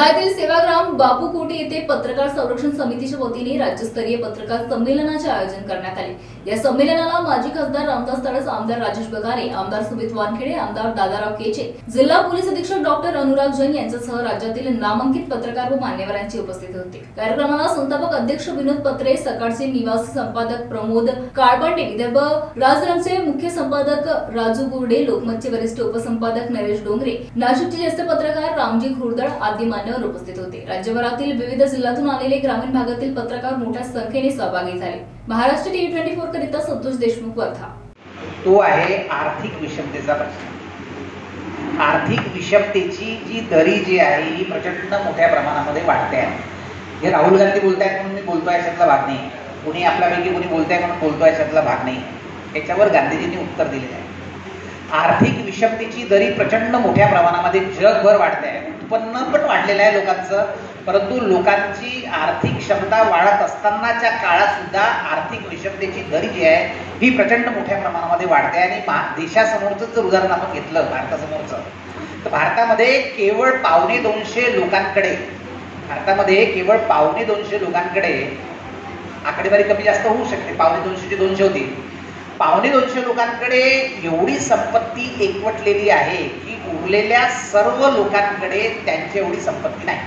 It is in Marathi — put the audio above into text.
वर्धा येथील सेवाग्राम बापू कोटे येथे पत्रकार संरक्षण समितीच्या वतीने राज्यस्तरीय पत्रकार संमेलनाचे आयोजन करण्यात आले। या संमेलनाला माजी खासदार रामदास तडस, आमदार राजेश बगारे, आमदार सुमित वानखेडे, आमदार दादाराव केचे, जिल्हा पोलीस अधीक्षक डॉक्टर अनुराग जैन यांच्यासह राज्यातील नामांकित पत्रकार व मान्यवरांची उपस्थिती होती। कार्यक्रमाला संस्थापक अध्यक्ष विनोद पत्रे, सकाळचे निवासी संपादक प्रमोद काळपांडे, विदर्भ राजरंगचे मुख्य संपादक राजू गुर्डे, लोकमतचे वरिष्ठ उपसंपादक नरेश डोंगरे, नाशिकचे ज्येष्ठ पत्रकार रामजी खुर्दळ आदी मान्यवर उपस्थित होते। राज्यभरातील विविध जिल्ह्यातून आलेले ग्रामीण भागातील पत्रकार मोठ्या संख्येने सहभागी झाले। महाराष्ट्र टीव्ही 24 करिता संतोष देशमुख, वर्धा। तो आहे आर्थिक विषमतेचा प्रश्न। आर्थिक विषमतेची जी दरी जी आहे ही प्रचंड मोठ्या प्रमाणामध्ये वाढते आहे। हे राहुल गांधी बोलतायत म्हणून मी बोलतोय याच्यातला भाग नाही, कोणी आपल्यापैकी कोणी बोलताय म्हणून बोलतोय याच्यातला भाग नाही। याच्यावर गांधीजींनी उत्तर दिलेलं आहे। आर्थिक विषमतेची दरी प्रचंड मोठ्या प्रमाणामध्ये जगभर वाढते आहे। उत्पन्न पण वाढलेलं आहे लोकांचं, परंतु लोकांची आर्थिक क्षमता वाढत असतानाच्या काळात सुद्धा आर्थिक विषमतेची दरी जी आहे ही प्रचंड मोठ्या प्रमाणामध्ये वाढते। आणि देशासमोरचं जर उदाहरण आपण घेतलं भारतासमोरचं, तर भारतामध्ये केवळ 250 लोकांकडे आकडेवारी कमी जास्त होऊ शकते, 250 चे 200 होती, 250 लोकांकडे एवढी संपत्ती एकवटलेली आहे की उरलेल्या सर्व लोकांकडे त्यांची एवढी संपत्ती नाही।